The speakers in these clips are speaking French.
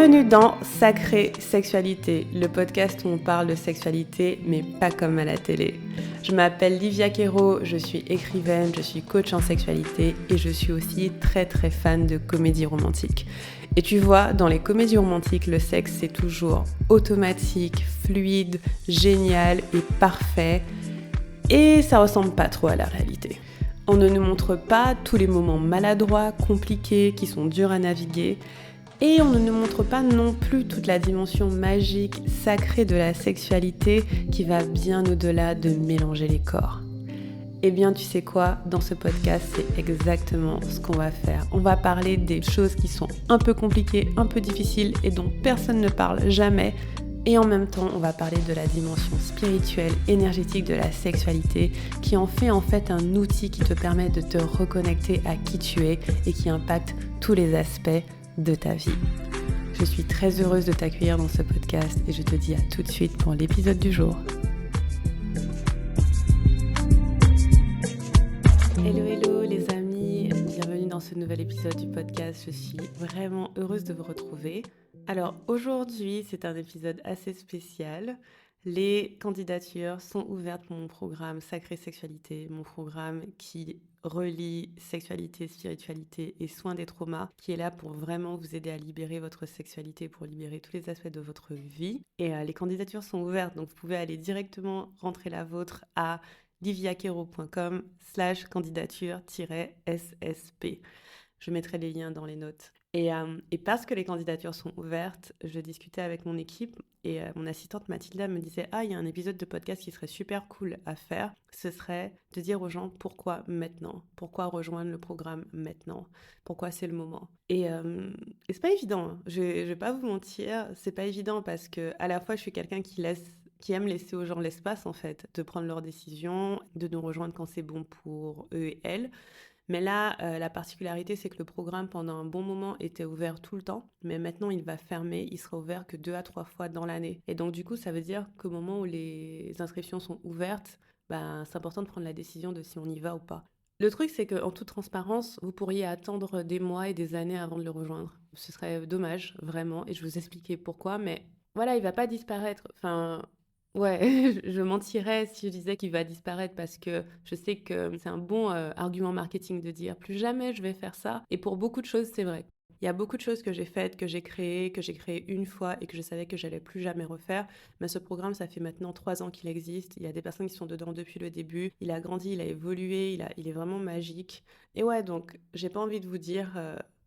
Bienvenue dans Sacrée Sexualité, le podcast où on parle de sexualité, mais pas comme à la télé. Je m'appelle Livia Quero, je suis écrivaine, je suis coach en sexualité et je suis aussi très fan de comédie romantique. Et tu vois, dans les comédies romantiques, le sexe c'est toujours automatique, fluide, génial et parfait. Et ça ressemble pas trop à la réalité. On ne nous montre pas tous les moments maladroits, compliqués, qui sont durs à naviguer. Et on ne nous montre pas non plus toute la dimension magique, sacrée de la sexualité qui va bien au-delà de mélanger les corps. Eh bien, tu sais quoi, dans ce podcast, c'est exactement ce qu'on va faire. On va parler des choses qui sont un peu compliquées, un peu difficiles et dont personne ne parle jamais. Et en même temps, on va parler de la dimension spirituelle, énergétique de la sexualité qui en fait un outil qui te permet de te reconnecter à qui tu es et qui impacte tous les aspects de ta vie. Je suis très heureuse de t'accueillir dans ce podcast et je te dis à tout de suite pour l'épisode du jour. Hello les amis, bienvenue dans ce nouvel épisode du podcast. Je suis vraiment heureuse de vous retrouver. Alors aujourd'hui, c'est un épisode assez spécial. Les candidatures sont ouvertes pour mon programme Sacrée Sexualité, mon programme qui relie sexualité, spiritualité et soins des traumas, qui est là pour vraiment vous aider à libérer votre sexualité, pour libérer tous les aspects de votre vie. Et les candidatures sont ouvertes, donc vous pouvez aller directement rentrer la vôtre à liviaquero.com/candidature-SSP. Je mettrai les liens dans les notes. Et parce que les candidatures sont ouvertes, je discutais avec mon équipe et mon assistante Mathilda me disait « Ah, il y a un épisode de podcast qui serait super cool à faire. Ce serait de dire aux gens pourquoi maintenant, pourquoi rejoindre le programme maintenant, pourquoi c'est le moment. » Et c'est pas évident, hein. Je vais pas vous mentir, c'est pas évident parce que à la fois je suis quelqu'un qui aime laisser aux gens l'espace en fait, de prendre leurs décisions, de nous rejoindre quand c'est bon pour eux et elles. Mais là, la particularité, c'est que le programme, pendant un bon moment, était ouvert tout le temps. Mais maintenant, il va fermer. Il sera ouvert que 2 à 3 fois dans l'année. Et donc, du coup, ça veut dire qu'au moment où les inscriptions sont ouvertes, c'est important de prendre la décision de si on y va ou pas. Le truc, c'est qu'en toute transparence, vous pourriez attendre des mois et des années avant de le rejoindre. Ce serait dommage, vraiment. Et je vais vous expliquer pourquoi. Mais voilà, il ne va pas disparaître. Enfin... Ouais, je mentirais si je disais qu'il va disparaître parce que je sais que c'est un bon argument marketing de dire plus jamais je vais faire ça. Et pour beaucoup de choses, c'est vrai. Il y a beaucoup de choses que j'ai faites, que j'ai créées une fois et que je savais que j'allais plus jamais refaire. Mais ce programme, ça fait maintenant 3 ans qu'il existe. Il y a des personnes qui sont dedans depuis le début. Il a grandi, il a évolué, il est vraiment magique. Et ouais, donc j'ai pas envie de vous dire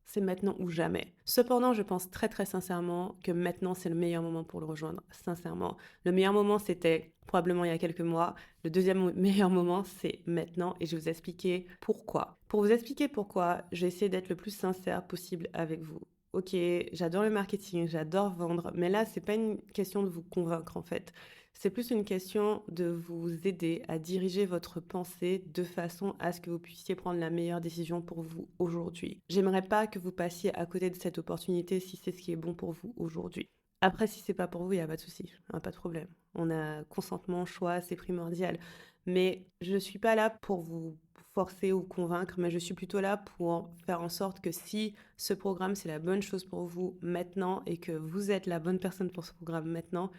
c'est maintenant ou jamais. Cependant, je pense très sincèrement que maintenant, c'est le meilleur moment pour le rejoindre, sincèrement. Le meilleur moment, c'était probablement il y a quelques mois. Le deuxième meilleur moment, c'est maintenant et je vais vous expliquer pourquoi. Pour vous expliquer pourquoi, je vais essayer d'être le plus sincère possible avec vous. Ok, j'adore le marketing, j'adore vendre, mais là, c'est pas une question de vous convaincre en fait. C'est plus une question de vous aider à diriger votre pensée de façon à ce que vous puissiez prendre la meilleure décision pour vous aujourd'hui. J'aimerais pas que vous passiez à côté de cette opportunité si c'est ce qui est bon pour vous aujourd'hui. Après, si c'est pas pour vous, il n'y a pas de souci, pas de problème. On a consentement, choix, c'est primordial. Mais je suis pas là pour vous forcer ou convaincre, mais je suis plutôt là pour faire en sorte que si ce programme c'est la bonne chose pour vous maintenant et que vous êtes la bonne personne pour ce programme maintenant,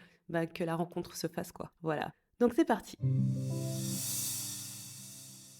que la rencontre se fasse quoi. Voilà. Donc c'est parti.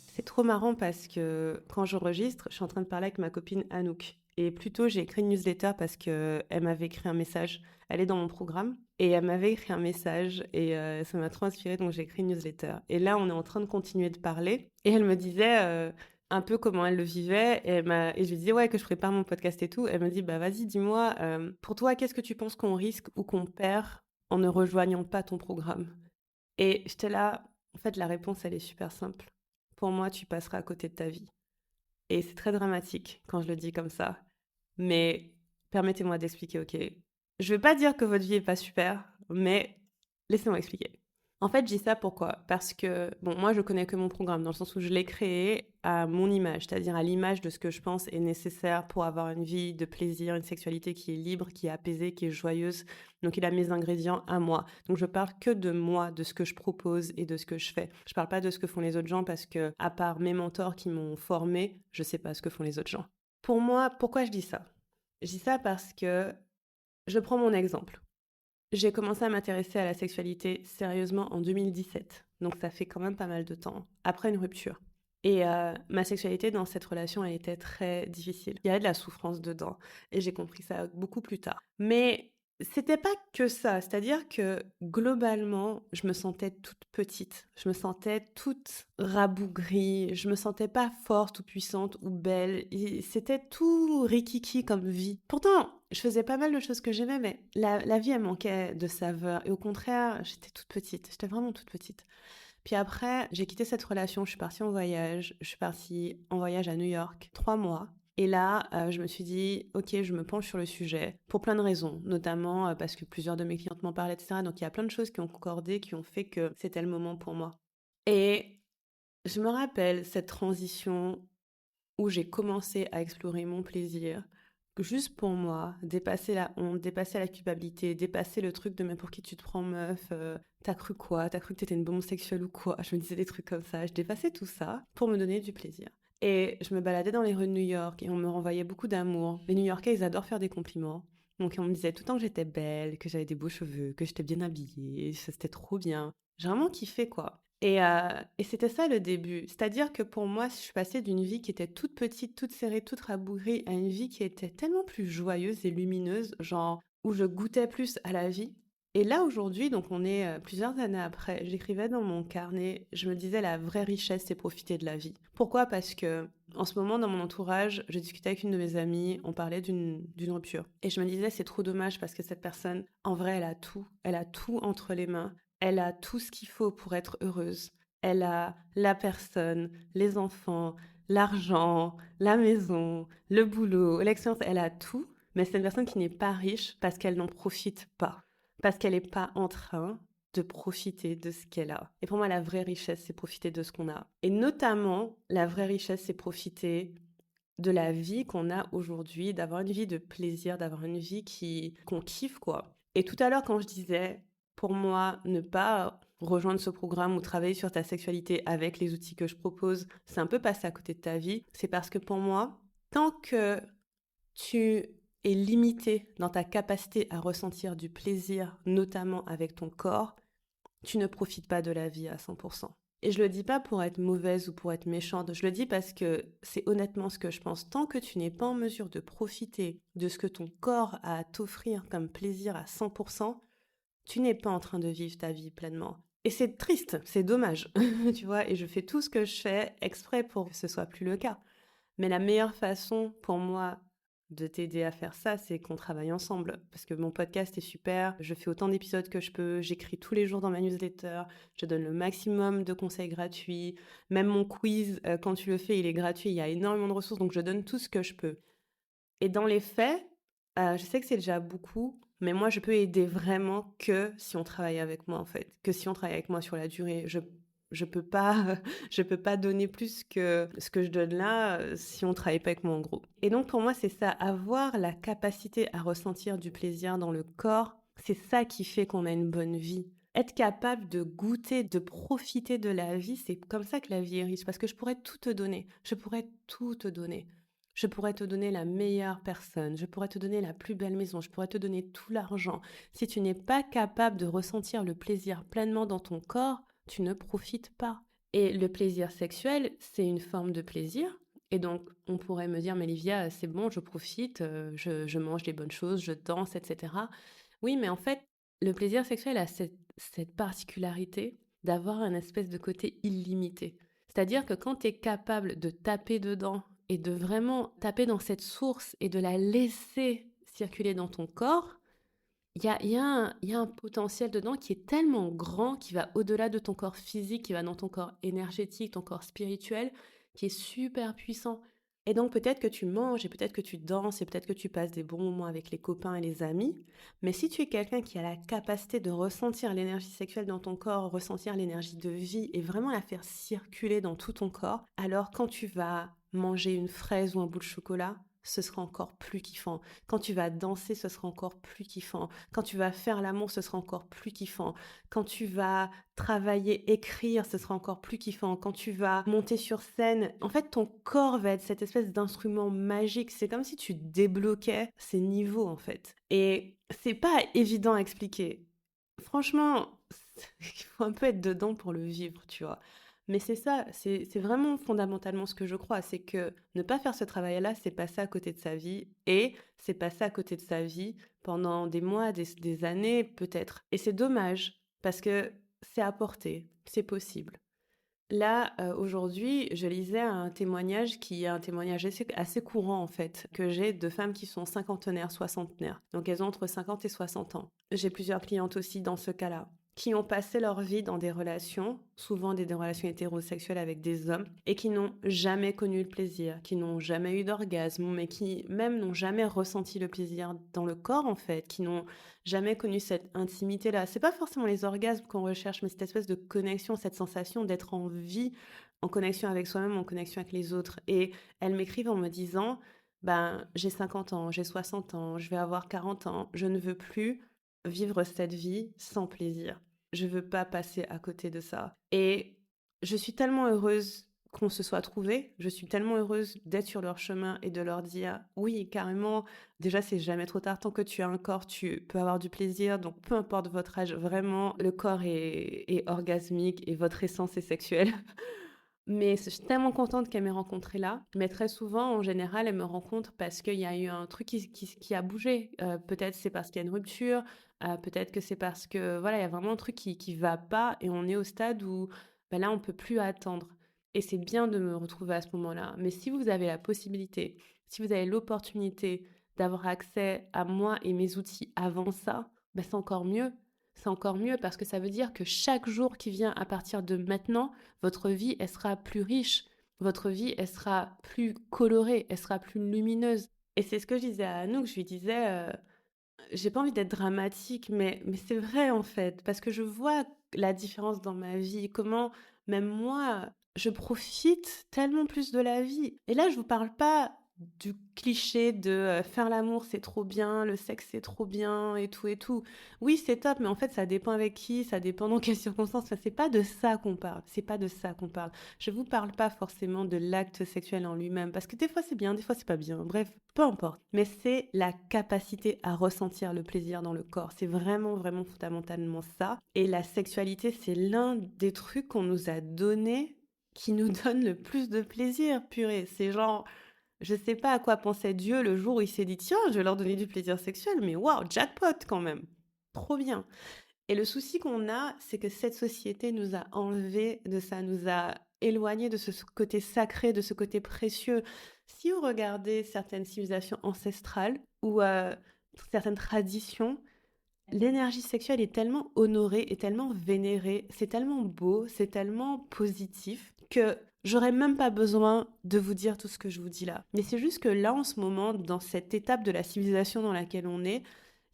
C'est trop marrant parce que quand j'enregistre, je suis en train de parler avec ma copine Anouk. Et plutôt, j'ai écrit une newsletter parce qu'elle m'avait écrit un message. Elle est dans mon programme et elle m'avait écrit un message et ça m'a trop inspirée, donc j'ai écrit une newsletter. Et là, on est en train de continuer de parler et elle me disait un peu comment elle le vivait et je lui disais ouais que je prépare mon podcast et tout. Elle me dit bah vas-y, dis-moi, pour toi, qu'est-ce que tu penses qu'on risque ou qu'on perd en ne rejoignant pas ton programme? Et j'étais là, en fait, la réponse, elle est super simple. Pour moi, tu passeras à côté de ta vie. Et c'est très dramatique quand je le dis comme ça. Mais permettez-moi d'expliquer, ok? Je ne veux pas dire que votre vie est pas super, mais laissez-moi expliquer. En fait, je dis ça pourquoi? Parce que, bon, moi, je connais que mon programme, dans le sens où je l'ai créé à mon image, c'est-à-dire à l'image de ce que je pense est nécessaire pour avoir une vie de plaisir, une sexualité qui est libre, qui est apaisée, qui est joyeuse. Donc, il a mes ingrédients à moi. Donc, je parle que de moi, de ce que je propose et de ce que je fais. Je parle pas de ce que font les autres gens parce que, à part mes mentors qui m'ont formée, je sais pas ce que font les autres gens. Pour moi, pourquoi je dis ça? Je dis ça parce que Je prends mon exemple. J'ai commencé à m'intéresser à la sexualité sérieusement en 2017, donc ça fait quand même pas mal de temps, après une rupture. Et ma sexualité dans cette relation, elle était très difficile. Il y avait de la souffrance dedans, et j'ai compris ça beaucoup plus tard. Mais c'était pas que ça, c'est-à-dire que globalement, je me sentais toute petite, je me sentais toute rabougrie, je me sentais pas forte ou puissante ou belle. C'était tout rikiki comme vie. Pourtant, je faisais pas mal de choses que j'aimais, mais la vie, elle manquait de saveur. Et au contraire, j'étais toute petite, j'étais vraiment toute petite. Puis après, j'ai quitté cette relation, je suis partie en voyage. Je suis partie en voyage à New York, 3 mois. Et là, je me suis dit, ok, je me penche sur le sujet pour plein de raisons, notamment parce que plusieurs de mes clientes m'en parlaient, etc. Donc il y a plein de choses qui ont concordé, qui ont fait que c'était le moment pour moi. Et je me rappelle cette transition où j'ai commencé à explorer mon plaisir, juste pour moi, dépasser la honte, dépasser la culpabilité, dépasser le truc de mais pour qui tu te prends meuf, t'as cru quoi, t'as cru que t'étais une bombe sexuelle ou quoi, je me disais des trucs comme ça, je dépassais tout ça pour me donner du plaisir. Et je me baladais dans les rues de New York et on me renvoyait beaucoup d'amour. Les New-Yorkais, ils adorent faire des compliments. Donc on me disait tout le temps que j'étais belle, que j'avais des beaux cheveux, que j'étais bien habillée, c'était trop bien. J'ai vraiment kiffé quoi. Et c'était ça le début. C'est-à-dire que pour moi, je suis passée d'une vie qui était toute petite, toute serrée, toute rabougrie, à une vie qui était tellement plus joyeuse et lumineuse, genre où je goûtais plus à la vie. Et là, aujourd'hui, donc on est plusieurs années après, j'écrivais dans mon carnet, je me disais la vraie richesse, c'est profiter de la vie. Pourquoi? Parce que en ce moment, dans mon entourage, je discutais avec une de mes amies, on parlait d'une rupture. Et je me disais, c'est trop dommage parce que cette personne, en vrai, elle a tout entre les mains. Elle a tout ce qu'il faut pour être heureuse. Elle a la personne, les enfants, l'argent, la maison, le boulot, l'expérience. Elle a tout, mais c'est une personne qui n'est pas riche parce qu'elle n'en profite pas. Parce qu'elle n'est pas en train de profiter de ce qu'elle a. Et pour moi, la vraie richesse, c'est profiter de ce qu'on a. Et notamment, la vraie richesse, c'est profiter de la vie qu'on a aujourd'hui, d'avoir une vie de plaisir, d'avoir une vie qu'on kiffe, quoi. Et tout à l'heure, quand je disais, pour moi, ne pas rejoindre ce programme ou travailler sur ta sexualité avec les outils que je propose, c'est un peu passer à côté de ta vie. C'est parce que pour moi, tant que tu es limité dans ta capacité à ressentir du plaisir, notamment avec ton corps, tu ne profites pas de la vie à 100%. Et je le dis pas pour être mauvaise ou pour être méchante, je le dis parce que c'est honnêtement ce que je pense. Tant que tu n'es pas en mesure de profiter de ce que ton corps a à t'offrir comme plaisir à 100%, tu n'es pas en train de vivre ta vie pleinement. Et c'est triste, c'est dommage, tu vois, et je fais tout ce que je fais exprès pour que ce soit plus le cas. Mais la meilleure façon pour moi de t'aider à faire ça, c'est qu'on travaille ensemble. Parce que mon podcast est super, je fais autant d'épisodes que je peux, j'écris tous les jours dans ma newsletter, je donne le maximum de conseils gratuits. Même mon quiz, quand tu le fais, il est gratuit, il y a énormément de ressources, donc je donne tout ce que je peux. Et dans les faits, je sais que c'est déjà beaucoup, mais moi, je peux aider vraiment que si on travaille avec moi, en fait. Que si on travaille avec moi sur la durée. Je peux pas, je peux pas donner plus que ce que je donne là si on travaille pas avec moi, en gros. Et donc, pour moi, c'est ça. Avoir la capacité à ressentir du plaisir dans le corps, c'est ça qui fait qu'on a une bonne vie. Être capable de goûter, de profiter de la vie, c'est comme ça que la vie est riche. Parce que je pourrais tout te donner. Je pourrais tout te donner. Je pourrais te donner la meilleure personne, je pourrais te donner la plus belle maison, je pourrais te donner tout l'argent. Si tu n'es pas capable de ressentir le plaisir pleinement dans ton corps, tu ne profites pas. Et le plaisir sexuel, c'est une forme de plaisir. Et donc, on pourrait me dire, mais Livia, c'est bon, je profite, je mange des bonnes choses, je danse, etc. Oui, mais en fait, le plaisir sexuel a cette particularité d'avoir un espèce de côté illimité. C'est-à-dire que quand tu es capable de taper dedans et de vraiment taper dans cette source et de la laisser circuler dans ton corps, il y a un potentiel dedans qui est tellement grand, qui va au-delà de ton corps physique, qui va dans ton corps énergétique, ton corps spirituel, qui est super puissant. Et donc peut-être que tu manges et peut-être que tu danses et peut-être que tu passes des bons moments avec les copains et les amis, mais si tu es quelqu'un qui a la capacité de ressentir l'énergie sexuelle dans ton corps, ressentir l'énergie de vie et vraiment la faire circuler dans tout ton corps, alors quand tu vas manger une fraise ou un bout de chocolat, ce sera encore plus kiffant. Quand tu vas danser, ce sera encore plus kiffant. Quand tu vas faire l'amour, ce sera encore plus kiffant. Quand tu vas travailler, écrire, ce sera encore plus kiffant. Quand tu vas monter sur scène, en fait, ton corps va être cette espèce d'instrument magique. C'est comme si tu débloquais ces niveaux, en fait. Et c'est pas évident à expliquer. Franchement, il faut un peu être dedans pour le vivre, tu vois. Mais c'est ça, c'est vraiment fondamentalement ce que je crois, c'est que ne pas faire ce travail-là, c'est passer à côté de sa vie et c'est passer à côté de sa vie pendant des mois, des années peut-être. Et c'est dommage parce que c'est à portée, c'est possible. Là, aujourd'hui, je lisais un témoignage qui est un témoignage assez courant en fait, que j'ai de femmes qui sont cinquantenaires, soixantenaires. Donc elles ont entre 50 et 60 ans. J'ai plusieurs clientes aussi dans ce cas-là, qui ont passé leur vie dans des relations, souvent des relations hétérosexuelles avec des hommes, et qui n'ont jamais connu le plaisir, qui n'ont jamais eu d'orgasme, mais qui même n'ont jamais ressenti le plaisir dans le corps en fait, qui n'ont jamais connu cette intimité-là. C'est pas forcément les orgasmes qu'on recherche, mais cette espèce de connexion, cette sensation d'être en vie, en connexion avec soi-même, en connexion avec les autres. Et elles m'écrivent en me disant, ben, j'ai 50 ans, j'ai 60 ans, je vais avoir 40 ans, je ne veux plus vivre cette vie sans plaisir. Je veux pas passer à côté de ça. Et je suis tellement heureuse qu'on se soit trouvés. Je suis tellement heureuse d'être sur leur chemin et de leur dire, oui, carrément, déjà, c'est jamais trop tard. Tant que tu as un corps, tu peux avoir du plaisir. Donc, peu importe votre âge, vraiment, le corps est orgasmique et votre essence est sexuelle. Mais je suis tellement contente qu'elle m'ait rencontrée là. Mais très souvent, en général, elle me rencontre parce qu'il y a eu un truc qui a bougé. Peut-être c'est parce qu'il y a une rupture. Peut-être que c'est parce que, voilà, il y a vraiment un truc qui va pas. Et on est au stade où, ben là, on peut plus attendre. Et c'est bien de me retrouver à ce moment-là. Mais si vous avez la possibilité, si vous avez l'opportunité d'avoir accès à moi et mes outils avant ça, ben c'est encore mieux. C'est encore mieux parce que ça veut dire que chaque jour qui vient à partir de maintenant, votre vie, elle sera plus riche. Votre vie, elle sera plus colorée, elle sera plus lumineuse. Et c'est ce que je disais à Anouk, je lui disais, j'ai pas envie d'être dramatique, mais c'est vrai en fait, parce que je vois la différence dans ma vie, comment même moi, je profite tellement plus de la vie. Et là, je vous parle pas du cliché de faire l'amour c'est trop bien, le sexe c'est trop bien et tout et tout. Oui, c'est top, mais en fait, ça dépend avec qui, ça dépend dans quelles circonstances. Enfin, c'est pas de ça qu'on parle. C'est pas de ça qu'on parle. Je vous parle pas forcément de l'acte sexuel en lui-même, parce que des fois c'est bien, des fois c'est pas bien. Bref, peu importe. Mais c'est la capacité à ressentir le plaisir dans le corps. C'est vraiment, vraiment fondamentalement ça. Et la sexualité, c'est l'un des trucs qu'on nous a donné qui nous donne le plus de plaisir, purée. C'est genre, je sais pas à quoi pensait Dieu le jour où il s'est dit, tiens, je vais leur donner du plaisir sexuel, mais waouh, jackpot quand même. Trop bien. Et le souci qu'on a, c'est que cette société nous a enlevé de ça, nous a éloigné de ce côté sacré, de ce côté précieux. Si vous regardez certaines civilisations ancestrales ou certaines traditions, l'énergie sexuelle est tellement honorée et tellement vénérée, c'est tellement beau, c'est tellement positif que j'aurais même pas besoin de vous dire tout ce que je vous dis là. Mais c'est juste que là, en ce moment, dans cette étape de la civilisation dans laquelle on est,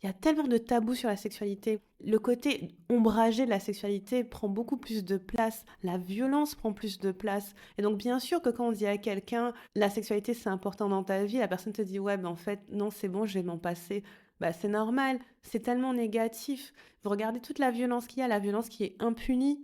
il y a tellement de tabous sur la sexualité. Le côté ombragé de la sexualité prend beaucoup plus de place. La violence prend plus de place. Et donc, bien sûr que quand on dit à quelqu'un, la sexualité c'est important dans ta vie, la personne te dit, ouais, ben en fait, non, c'est bon, je vais m'en passer. Bah, c'est normal. C'est tellement négatif. Vous regardez toute la violence qu'il y a, la violence qui est impunie.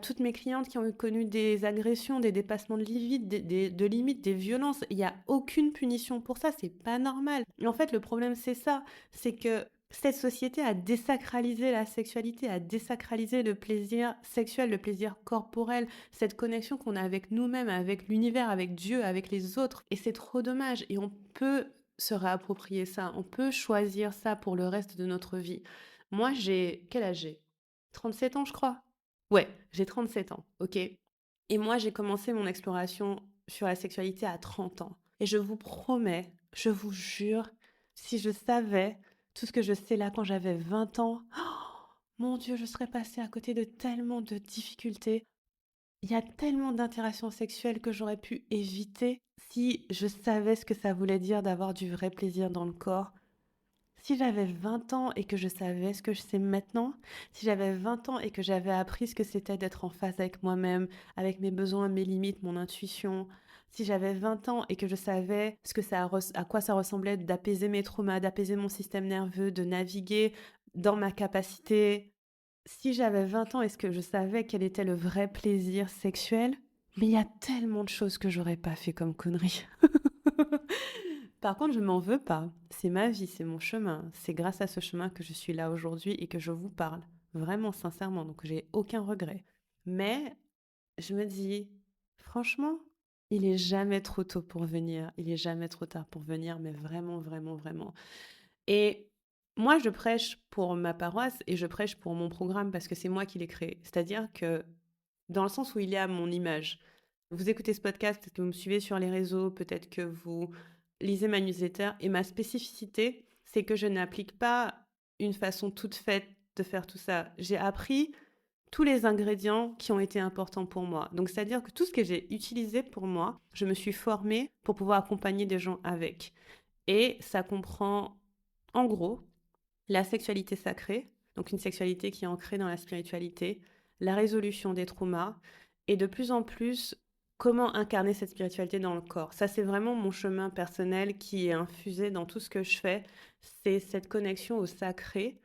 Toutes mes clientes qui ont connu des agressions, des dépassements de limites, de limites, des violences, il n'y a aucune punition pour ça, c'est pas normal. Et en fait, le problème, c'est ça, c'est que cette société a désacralisé la sexualité, a désacralisé le plaisir sexuel, le plaisir corporel, cette connexion qu'on a avec nous-mêmes, avec l'univers, avec Dieu, avec les autres. Et c'est trop dommage. Et on peut se réapproprier ça, on peut choisir ça pour le reste de notre vie. Moi, j'ai... Quel âge j'ai? 37 ans, je crois. Ouais, j'ai 37 ans, ok? Et moi, j'ai commencé mon exploration sur la sexualité à 30 ans. Et je vous promets, je vous jure, si je savais tout ce que je sais là quand j'avais 20 ans, oh, mon Dieu, je serais passée à côté de tellement de difficultés. Il y a tellement d'interactions sexuelles que j'aurais pu éviter si je savais ce que ça voulait dire d'avoir du vrai plaisir dans le corps. Si j'avais 20 ans et que je savais ce que je sais maintenant, si j'avais 20 ans et que j'avais appris ce que c'était d'être en phase avec moi-même, avec mes besoins, mes limites, mon intuition, si j'avais 20 ans et que je savais ce que à quoi ça ressemblait d'apaiser mes traumas, d'apaiser mon système nerveux, de naviguer dans ma capacité, si j'avais 20 ans, est-ce que je savais quel était le vrai plaisir sexuel? Mais il y a tellement de choses que j'aurais pas fait comme conneries. Par contre, je m'en veux pas. C'est ma vie, c'est mon chemin. C'est grâce à ce chemin que je suis là aujourd'hui et que je vous parle. Vraiment, sincèrement. Donc, j'ai aucun regret. Mais je me dis, franchement, il est jamais trop tôt pour venir. Il est jamais trop tard pour venir, mais vraiment, vraiment, vraiment. Et moi, je prêche pour ma paroisse et je prêche pour mon programme parce que c'est moi qui l'ai créé. C'est-à-dire que dans le sens où il est à mon image. Vous écoutez ce podcast, peut-être que vous me suivez sur les réseaux, peut-être que vous lisez ma newsletter. Et ma spécificité, c'est que je n'applique pas une façon toute faite de faire tout ça. J'ai appris tous les ingrédients qui ont été importants pour moi. Donc, c'est-à-dire que tout ce que j'ai utilisé pour moi, je me suis formée pour pouvoir accompagner des gens avec. Et ça comprend, en gros, la sexualité sacrée, donc une sexualité qui est ancrée dans la spiritualité, la résolution des traumas, et de plus en plus, comment incarner cette spiritualité dans le corps. Ça, c'est vraiment mon chemin personnel qui est infusé dans tout ce que je fais. C'est cette connexion au sacré.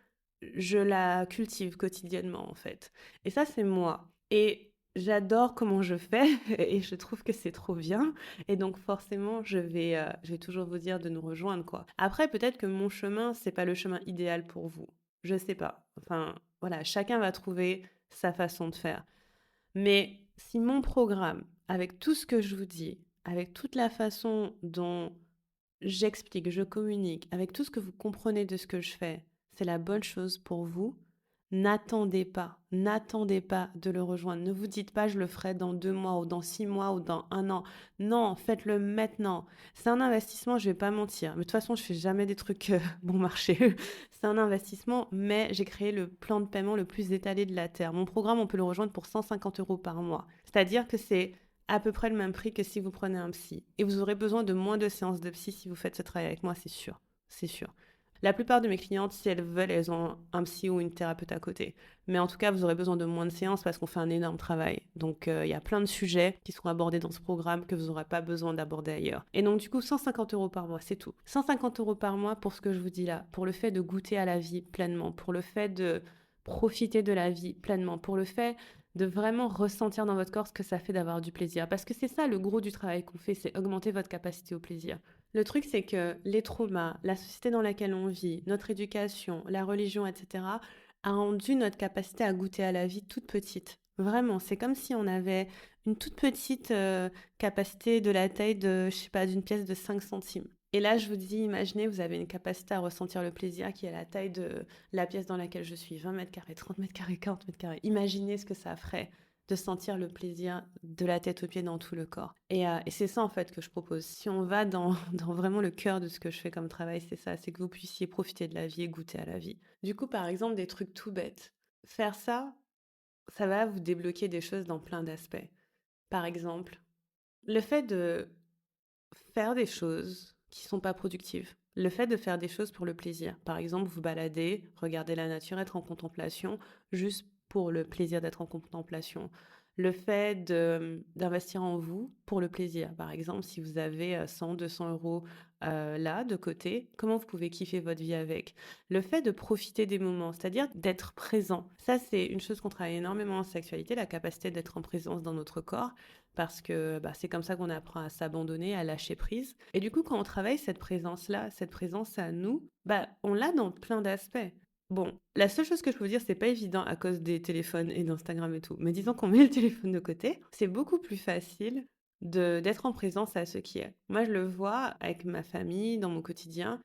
Je la cultive quotidiennement, en fait. Et ça, c'est moi. Et j'adore comment je fais et je trouve que c'est trop bien. Et donc, forcément, je vais toujours vous dire de nous rejoindre, quoi. Après, peut-être que mon chemin, c'est pas le chemin idéal pour vous. Je sais pas. Enfin, voilà, chacun va trouver sa façon de faire. Mais si mon programme, avec tout ce que je vous dis, avec toute la façon dont j'explique, je communique, avec tout ce que vous comprenez de ce que je fais, c'est la bonne chose pour vous, n'attendez pas de le rejoindre. Ne vous dites pas je le ferai dans 2 mois ou dans 6 mois ou dans un an. Non, faites-le maintenant. C'est un investissement, je vais pas mentir. Mais de toute façon, je fais jamais des trucs bon marché. C'est un investissement, mais j'ai créé le plan de paiement le plus étalé de la Terre. Mon programme, on peut le rejoindre pour 150 euros par mois. C'est-à-dire que c'est à peu près le même prix que si vous prenez un psy. Et vous aurez besoin de moins de séances de psy si vous faites ce travail avec moi, c'est sûr. C'est sûr. La plupart de mes clientes, si elles veulent, elles ont un psy ou une thérapeute à côté. Mais en tout cas, vous aurez besoin de moins de séances parce qu'on fait un énorme travail. Donc, il y a plein de sujets qui seront abordés dans ce programme que vous n'aurez pas besoin d'aborder ailleurs. Et donc, du coup, 150 euros par mois, c'est tout. 150 euros par mois pour ce que je vous dis là, pour le fait de goûter à la vie pleinement, pour le fait de profiter de la vie pleinement, pour le fait de vraiment ressentir dans votre corps ce que ça fait d'avoir du plaisir. Parce que c'est ça le gros du travail qu'on fait, c'est augmenter votre capacité au plaisir. Le truc, c'est que les traumas, la société dans laquelle on vit, notre éducation, la religion, etc., a rendu notre capacité à goûter à la vie toute petite. Vraiment, c'est comme si on avait une toute petite capacité de la taille de, je sais pas, d'une pièce de 5 centimes. Et là, je vous dis, imaginez, vous avez une capacité à ressentir le plaisir qui est à la taille de la pièce dans laquelle je suis, 20 mètres carrés, 30 mètres carrés, 40 mètres carrés. Imaginez ce que ça ferait de sentir le plaisir de la tête aux pieds dans tout le corps. Et c'est ça en fait que je propose. Si on va dans vraiment le cœur de ce que je fais comme travail, c'est ça, c'est que vous puissiez profiter de la vie et goûter à la vie. Du coup, par exemple, des trucs tout bêtes. Faire ça, ça va vous débloquer des choses dans plein d'aspects. Par exemple, le fait de faire des choses qui sont pas productives. Le fait de faire des choses pour le plaisir. Par exemple, vous balader, regarder la nature, être en contemplation, juste pour le plaisir d'être en contemplation. Le fait d'investir en vous pour le plaisir. Par exemple, si vous avez 100, 200 euros là, de côté, comment vous pouvez kiffer votre vie avec? Le fait de profiter des moments, c'est-à-dire d'être présent. Ça, c'est une chose qu'on travaille énormément en sexualité, la capacité d'être en présence dans notre corps parce que c'est comme ça qu'on apprend à s'abandonner, à lâcher prise. Et du coup, quand on travaille cette présence-là, cette présence à nous, on l'a dans plein d'aspects. Bon, la seule chose que je peux vous dire, c'est pas évident à cause des téléphones et d'Instagram et tout. Mais disons qu'on met le téléphone de côté, c'est beaucoup plus facile d'être en présence à ce qui est. Moi, je le vois avec ma famille, dans mon quotidien.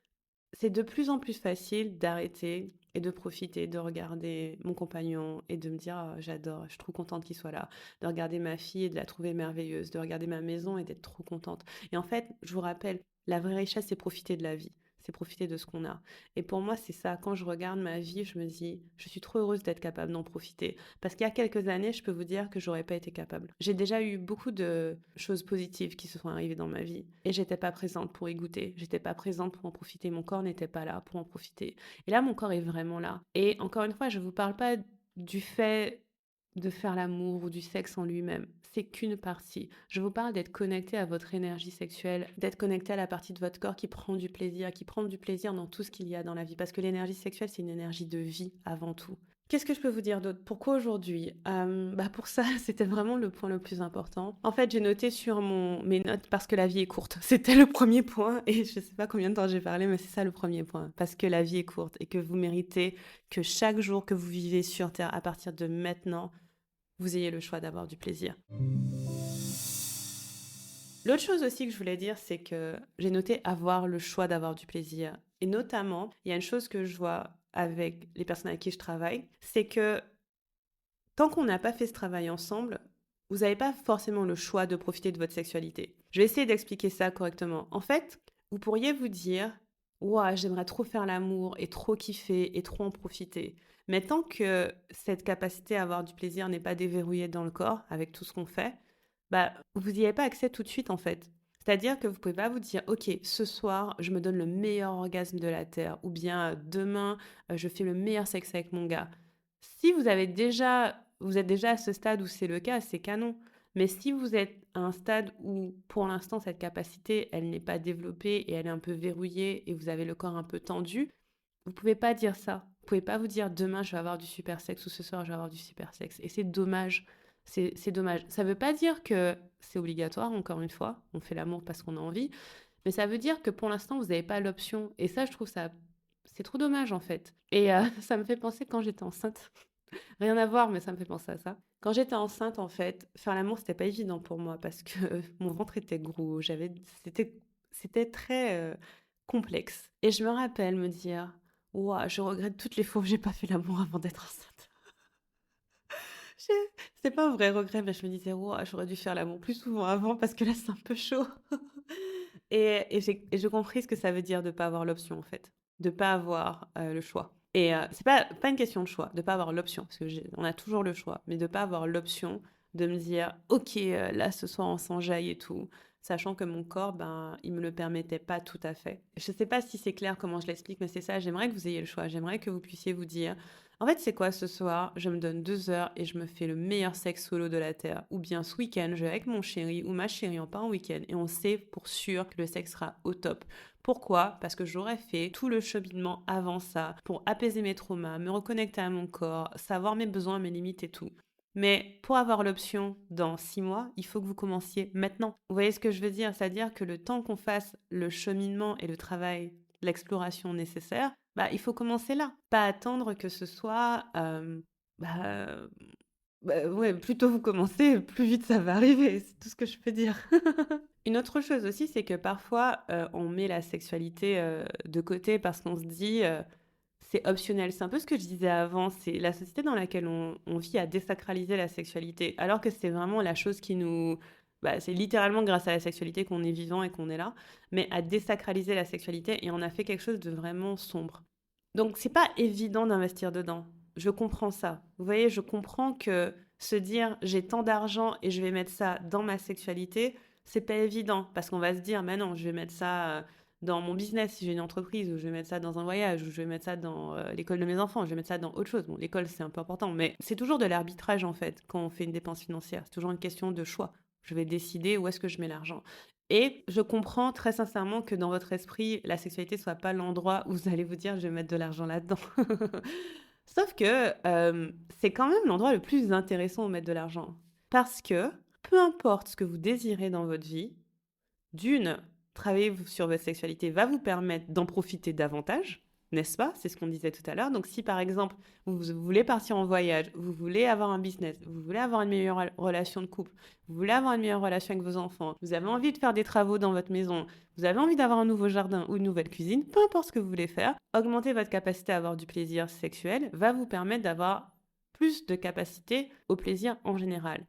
C'est de plus en plus facile d'arrêter et de profiter, de regarder mon compagnon et de me dire «Ah, j'adore, je suis trop contente qu'il soit là», de regarder ma fille et de la trouver merveilleuse, de regarder ma maison et d'être trop contente. Et en fait, je vous rappelle, la vraie richesse, c'est profiter de la vie. c'est profiter de ce qu'on a. Et pour moi, c'est ça. Quand je regarde ma vie, je me dis, je suis trop heureuse d'être capable d'en profiter. Parce qu'il y a quelques années, je peux vous dire que j'aurais pas été capable. J'ai déjà eu beaucoup de choses positives qui se sont arrivées dans ma vie. Et j'étais pas présente pour y goûter. J'étais pas présente pour en profiter. Mon corps n'était pas là pour en profiter. Et là, mon corps est vraiment là. Et encore une fois, je vous parle pas du fait de faire l'amour ou du sexe en lui-même. C'est qu'une partie. Je vous parle d'être connecté à votre énergie sexuelle, d'être connecté à la partie de votre corps qui prend du plaisir dans tout ce qu'il y a dans la vie. Parce que l'énergie sexuelle, c'est une énergie de vie avant tout. Qu'est-ce que je peux vous dire d'autre? Pourquoi aujourd'hui? Pour ça, c'était vraiment le point le plus important. En fait, j'ai noté sur mes notes parce que la vie est courte. C'était le premier point et je sais pas combien de temps j'ai parlé, mais c'est ça le premier point. Parce que la vie est courte et que vous méritez que chaque jour que vous vivez sur Terre, à partir de maintenant, vous ayez le choix d'avoir du plaisir. L'autre chose aussi que je voulais dire, c'est que j'ai noté avoir le choix d'avoir du plaisir. Et notamment, il y a une chose que je vois avec les personnes avec qui je travaille, c'est que tant qu'on n'a pas fait ce travail ensemble, vous n'avez pas forcément le choix de profiter de votre sexualité. Je vais essayer d'expliquer ça correctement. En fait, vous pourriez vous dire, ouah, j'aimerais trop faire l'amour et trop kiffer et trop en profiter. Mais tant que cette capacité à avoir du plaisir n'est pas déverrouillée dans le corps avec tout ce qu'on fait, vous n'y avez pas accès tout de suite en fait. C'est-à-dire que vous pouvez pas vous dire, ok, ce soir, je me donne le meilleur orgasme de la Terre, ou bien demain, je fais le meilleur sexe avec mon gars. Si vous êtes déjà à ce stade où c'est le cas, c'est canon. Mais si vous êtes à un stade où, pour l'instant, cette capacité, elle n'est pas développée et elle est un peu verrouillée et vous avez le corps un peu tendu, vous pouvez pas dire ça. Vous pouvez pas vous dire demain je vais avoir du super sexe ou ce soir je vais avoir du super sexe. Et c'est dommage. C'est dommage. Ça veut pas dire que c'est obligatoire, encore une fois. On fait l'amour parce qu'on a envie. Mais ça veut dire que pour l'instant, vous n'avez pas l'option. Et ça, je trouve ça... C'est trop dommage, en fait. Et ça me fait penser quand j'étais enceinte. Rien à voir, mais ça me fait penser à ça. Quand j'étais enceinte, en fait, faire l'amour, c'était pas évident pour moi parce que mon ventre était gros. C'était très complexe. Et je me rappelle me dire, ouah, je regrette toutes les fois où j'ai pas fait l'amour avant d'être enceinte. C'est pas un vrai regret, mais je me disais, ouah, j'aurais dû faire l'amour plus souvent avant parce que là, c'est un peu chaud. Et j'ai compris ce que ça veut dire de pas avoir l'option, en fait. De pas avoir le choix. Et c'est pas une question de choix, de pas avoir l'option, parce que on a toujours le choix, mais de pas avoir l'option de me dire, ok, là ce soir on s'enjaille et tout, sachant que mon corps, il me le permettait pas tout à fait. Je sais pas si c'est clair comment je l'explique, mais c'est ça, j'aimerais que vous ayez le choix, j'aimerais que vous puissiez vous dire, en fait c'est quoi ce soir, je me donne 2 heures et je me fais le meilleur sexe solo de la Terre, ou bien ce week-end, je vais avec mon chéri ou ma chérie, on part en week-end, et on sait pour sûr que le sexe sera au top. Pourquoi? Parce que j'aurais fait tout le cheminement avant ça pour apaiser mes traumas, me reconnecter à mon corps, savoir mes besoins, mes limites et tout. Mais pour avoir l'option dans 6 mois, il faut que vous commenciez maintenant. Vous voyez ce que je veux dire? C'est-à-dire que le temps qu'on fasse le cheminement et le travail, l'exploration nécessaire, il faut commencer là. Pas attendre que ce soit... ouais, plus tôt vous commencez, plus vite ça va arriver, c'est tout ce que je peux dire. Une autre chose aussi, c'est que parfois, on met la sexualité de côté parce qu'on se dit c'est optionnel. C'est un peu ce que je disais avant, c'est la société dans laquelle on vit à désacraliser la sexualité, alors que c'est vraiment la chose qui nous... c'est littéralement grâce à la sexualité qu'on est vivant et qu'on est là, mais à désacraliser la sexualité et on a fait quelque chose de vraiment sombre. Donc, c'est pas évident d'investir dedans. Je comprends ça. Vous voyez, je comprends que se dire j'ai tant d'argent et je vais mettre ça dans ma sexualité, c'est pas évident parce qu'on va se dire mais non, je vais mettre ça dans mon business si j'ai une entreprise ou je vais mettre ça dans un voyage ou je vais mettre ça dans l'école de mes enfants, je vais mettre ça dans autre chose. Bon, l'école c'est un peu important, mais c'est toujours de l'arbitrage en fait quand on fait une dépense financière. C'est toujours une question de choix. Je vais décider où est-ce que je mets l'argent. Et je comprends très sincèrement que dans votre esprit, la sexualité soit pas l'endroit où vous allez vous dire je vais mettre de l'argent là-dedans. Sauf que c'est quand même l'endroit le plus intéressant où mettre de l'argent. Parce que peu importe ce que vous désirez dans votre vie, d'une, travailler sur votre sexualité va vous permettre d'en profiter davantage, n'est-ce pas? C'est ce qu'on disait tout à l'heure. Donc si par exemple, vous voulez partir en voyage, vous voulez avoir un business, vous voulez avoir une meilleure relation de couple, vous voulez avoir une meilleure relation avec vos enfants, vous avez envie de faire des travaux dans votre maison, vous avez envie d'avoir un nouveau jardin ou une nouvelle cuisine, peu importe ce que vous voulez faire, augmenter votre capacité à avoir du plaisir sexuel va vous permettre d'avoir plus de capacité au plaisir en général.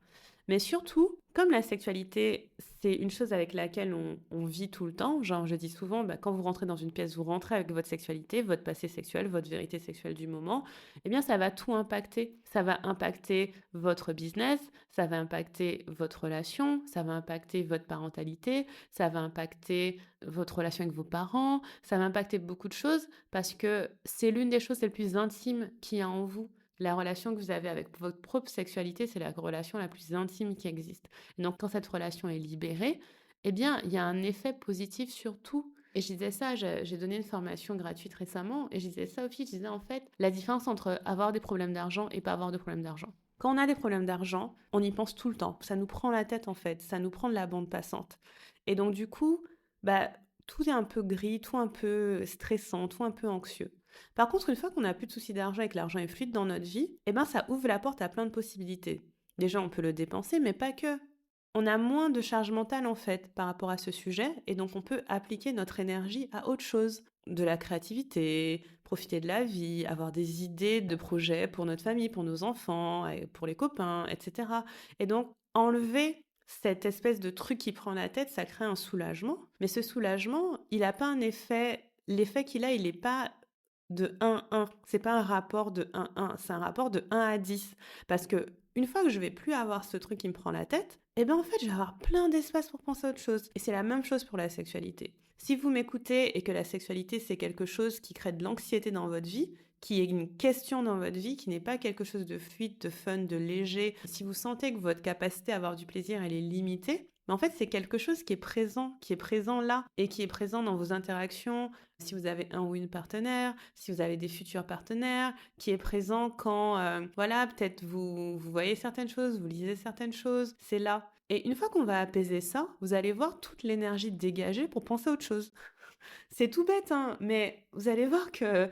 Mais surtout, comme la sexualité, c'est une chose avec laquelle on vit tout le temps, genre je dis souvent, bah, quand vous rentrez dans une pièce, vous rentrez avec votre sexualité, votre passé sexuel, votre vérité sexuelle du moment, eh bien ça va tout impacter. Ça va impacter votre business, ça va impacter votre relation, ça va impacter votre parentalité, ça va impacter votre relation avec vos parents, ça va impacter beaucoup de choses parce que c'est l'une des choses les plus intimes qu'il y a en vous. La relation que vous avez avec votre propre sexualité, c'est la relation la plus intime qui existe. Et donc, quand cette relation est libérée, eh bien, il y a un effet positif sur tout. Et je disais ça, j'ai donné une formation gratuite récemment, et je disais ça aux filles, je disais en fait, la différence entre avoir des problèmes d'argent et pas avoir de problèmes d'argent. Quand on a des problèmes d'argent, on y pense tout le temps. Ça nous prend la tête en fait, ça nous prend de la bande passante. Et donc du coup, bah, tout est un peu gris, tout un peu stressant, tout un peu anxieux. Par contre, une fois qu'on n'a plus de soucis d'argent et que l'argent est fluide dans notre vie, eh ben ça ouvre la porte à plein de possibilités. Déjà, on peut le dépenser, mais pas que. On a moins de charge mentale en fait par rapport à ce sujet et donc on peut appliquer notre énergie à autre chose. De la créativité, profiter de la vie, avoir des idées de projets pour notre famille, pour nos enfants, et pour les copains, etc. Et donc enlever cette espèce de truc qui prend la tête, ça crée un soulagement. Mais ce soulagement, il n'a pas un effet. L'effet qu'il a, il n'est pas de 1-1. C'est pas un rapport de 1-1, c'est un rapport de 1 à 10. Parce que une fois que je vais plus avoir ce truc qui me prend la tête, eh ben en fait, je vais avoir plein d'espace pour penser à autre chose. Et c'est la même chose pour la sexualité. Si vous m'écoutez et que la sexualité, c'est quelque chose qui crée de l'anxiété dans votre vie, qui est une question dans votre vie, qui n'est pas quelque chose de fluide, de fun, de léger, si vous sentez que votre capacité à avoir du plaisir, elle est limitée, mais en fait, c'est quelque chose qui est présent là, et qui est présent dans vos interactions, si vous avez un ou une partenaire, si vous avez des futurs partenaires, qui est présent quand, voilà, peut-être vous voyez certaines choses, vous lisez certaines choses, c'est là. Et une fois qu'on va apaiser ça, vous allez voir toute l'énergie dégagée pour penser à autre chose. C'est tout bête, hein, mais vous allez voir que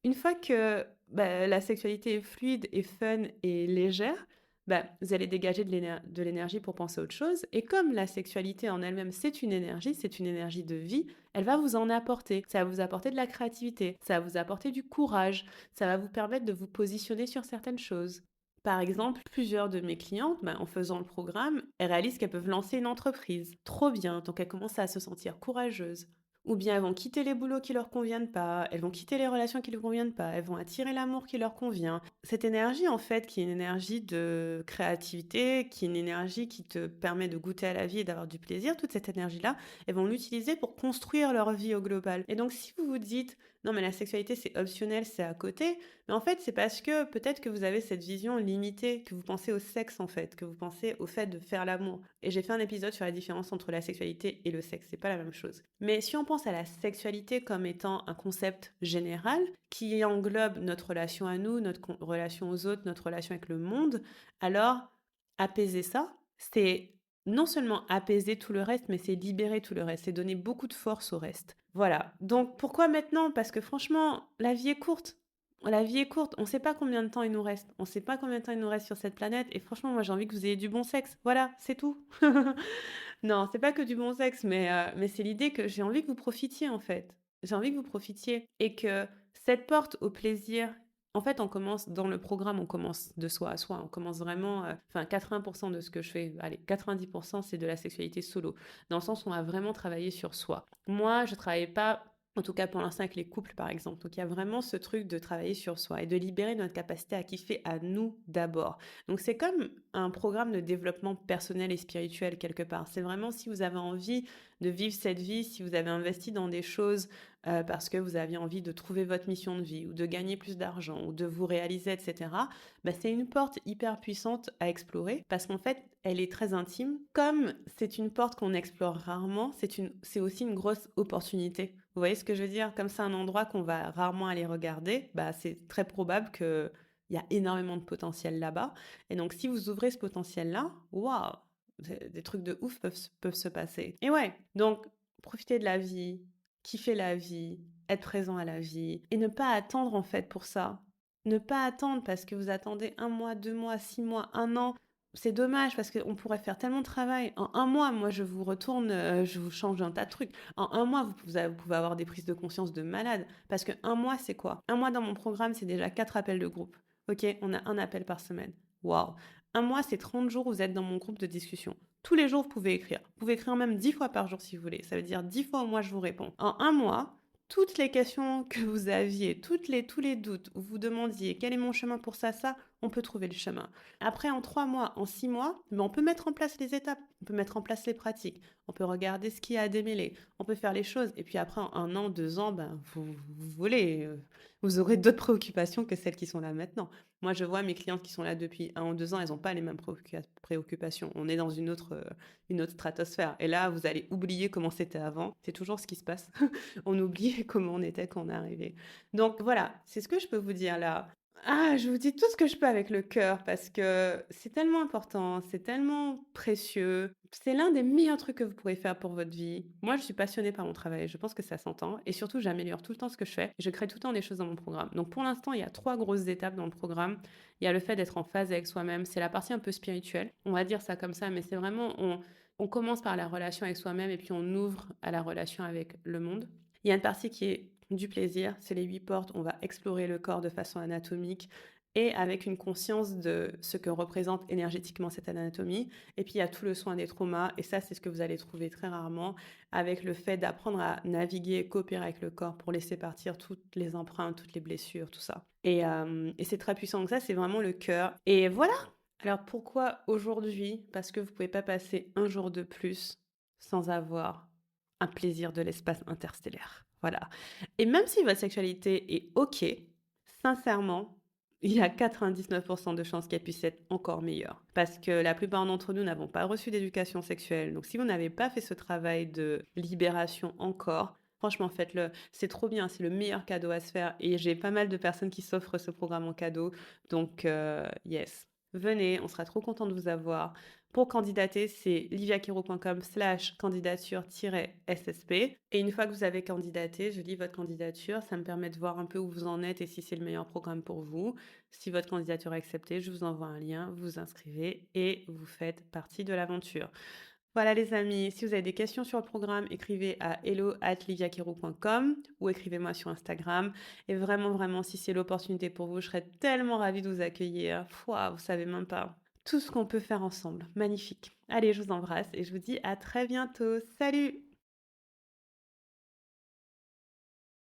une fois que bah, la sexualité est fluide et fun et légère, bah, vous allez dégager de l'énergie pour penser à autre chose. Et comme la sexualité en elle-même, c'est une énergie de vie, elle va vous en apporter. Ça va vous apporter de la créativité, ça va vous apporter du courage, ça va vous permettre de vous positionner sur certaines choses. Par exemple, plusieurs de mes clientes, bah, en faisant le programme, elles réalisent qu'elles peuvent lancer une entreprise. Trop bien, donc elles commencent à se sentir courageuses. Ou bien elles vont quitter les boulots qui leur conviennent pas, elles vont quitter les relations qui leur conviennent pas, elles vont attirer l'amour qui leur convient. Cette énergie, en fait, qui est une énergie de créativité, qui est une énergie qui te permet de goûter à la vie et d'avoir du plaisir, toute cette énergie-là, elles vont l'utiliser pour construire leur vie au global. Et donc, si vous vous dites, non, mais la sexualité, c'est optionnel, c'est à côté, mais en fait, c'est parce que peut-être que vous avez cette vision limitée, que vous pensez au sexe, en fait, que vous pensez au fait de faire l'amour. Et j'ai fait un épisode sur la différence entre la sexualité et le sexe, c'est pas la même chose. Mais si on pense à la sexualité comme étant un concept général qui englobe notre relation à nous, notre relation aux autres, notre relation avec le monde, alors apaiser ça, c'est non seulement apaiser tout le reste, mais c'est libérer tout le reste, c'est donner beaucoup de force au reste. Voilà. Donc pourquoi maintenant? Parce que franchement, la vie est courte. La vie est courte, on ne sait pas combien de temps il nous reste. On ne sait pas combien de temps il nous reste sur cette planète. Et franchement, moi j'ai envie que vous ayez du bon sexe. Voilà, c'est tout. Non, c'est pas que du bon sexe, mais c'est l'idée que j'ai envie que vous profitiez en fait. J'ai envie que vous profitiez. Et que cette porte au plaisir, en fait, on commence dans le programme, on commence de soi à soi. On commence vraiment, enfin 80% de ce que je fais, allez, 90% c'est de la sexualité solo. Dans le sens où on a vraiment travaillé sur soi. Moi, je travaillais pas en tout cas pour l'instant avec les couples par exemple. Donc il y a vraiment ce truc de travailler sur soi et de libérer notre capacité à kiffer à nous d'abord. Donc c'est comme un programme de développement personnel et spirituel quelque part. C'est vraiment si vous avez envie de vivre cette vie, si vous avez investi dans des choses parce que vous aviez envie de trouver votre mission de vie ou de gagner plus d'argent ou de vous réaliser, etc. Bah, c'est une porte hyper puissante à explorer parce qu'en fait, elle est très intime. Comme c'est une porte qu'on explore rarement, c'est aussi une grosse opportunité. Vous voyez ce que je veux dire? Comme c'est un endroit qu'on va rarement aller regarder, bah, c'est très probable qu'il y a énormément de potentiel là-bas. Et donc, si vous ouvrez ce potentiel-là, waouh, des trucs de ouf peuvent se passer. Et ouais, donc, profiter de la vie, kiffer la vie, être présent à la vie, et ne pas attendre en fait pour ça. Ne pas attendre parce que vous attendez 1 mois, 2 mois, 6 mois, 1 an. C'est dommage parce qu'on pourrait faire tellement de travail. En 1 mois, moi, je vous retourne, je vous change un tas de trucs. En 1 mois, vous pouvez avoir des prises de conscience de malade. Parce que 1 mois, c'est quoi? 1 mois dans mon programme, c'est déjà 4 appels de groupe. Ok, on a un appel par semaine. Waouh! Un mois, c'est 30 jours où vous êtes dans mon groupe de discussion. Tous les jours, vous pouvez écrire. Vous pouvez écrire même 10 fois par jour si vous voulez. Ça veut dire 10 fois au mois, je vous réponds. En un mois, toutes les questions que vous aviez, tous les doutes, où vous demandiez quel est mon chemin pour ça, on peut trouver le chemin. Après, en 3 mois, en 6 mois, on peut mettre en place les étapes, on peut mettre en place les pratiques, on peut regarder ce qu'il y a à démêler, on peut faire les choses. Et puis après, en 1 an, 2 ans, vous volez. Vous aurez d'autres préoccupations que celles qui sont là maintenant. Moi, je vois mes clientes qui sont là depuis 1 ou 2 ans, elles n'ont pas les mêmes préoccupations. On est dans une autre stratosphère. Et là, vous allez oublier comment c'était avant. C'est toujours ce qui se passe. On oublie comment on était quand on est arrivé. Donc voilà, c'est ce que je peux vous dire là. Ah, je vous dis tout ce que je peux avec le cœur parce que c'est tellement important, c'est tellement précieux. C'est l'un des meilleurs trucs que vous pourrez faire pour votre vie. Moi, je suis passionnée par mon travail, je pense que ça s'entend. Et surtout, j'améliore tout le temps ce que je fais. Je crée tout le temps des choses dans mon programme. Donc pour l'instant, il y a 3 grosses étapes dans le programme. Il y a le fait d'être en phase avec soi-même. C'est la partie un peu spirituelle. On va dire ça comme ça, mais c'est vraiment, on commence par la relation avec soi-même et puis on ouvre à la relation avec le monde. Il y a une partie qui est du plaisir, c'est les 8 portes, on va explorer le corps de façon anatomique et avec une conscience de ce que représente énergétiquement cette anatomie. Et puis il y a tout le soin des traumas, et ça c'est ce que vous allez trouver très rarement, avec le fait d'apprendre à naviguer et coopérer avec le corps pour laisser partir toutes les empreintes, toutes les blessures, tout ça. Et c'est très puissant, donc ça c'est vraiment le cœur. Et voilà. Alors pourquoi aujourd'hui? Parce que vous pouvez pas passer un jour de plus sans avoir un plaisir de l'espace interstellaire. Voilà. Et même si votre sexualité est OK, sincèrement, il y a 99% de chances qu'elle puisse être encore meilleure. Parce que la plupart d'entre nous n'avons pas reçu d'éducation sexuelle. Donc si vous n'avez pas fait ce travail de libération encore, franchement, faites-le. C'est trop bien, c'est le meilleur cadeau à se faire. Et j'ai pas mal de personnes qui s'offrent ce programme en cadeau. Donc, yes. Venez, on sera trop content de vous avoir. Pour candidater, c'est liviakero.com/candidature-SSP. Et une fois que vous avez candidaté, je lis votre candidature. Ça me permet de voir un peu où vous en êtes et si c'est le meilleur programme pour vous. Si votre candidature est acceptée, je vous envoie un lien, vous vous inscrivez et vous faites partie de l'aventure. Voilà les amis, si vous avez des questions sur le programme, écrivez à hello@liviakero.com ou écrivez-moi sur Instagram. Et vraiment, vraiment, si c'est l'opportunité pour vous, je serais tellement ravie de vous accueillir. Pouah, vous savez même pas tout ce qu'on peut faire ensemble. Magnifique. Allez, je vous embrasse et je vous dis à très bientôt. Salut!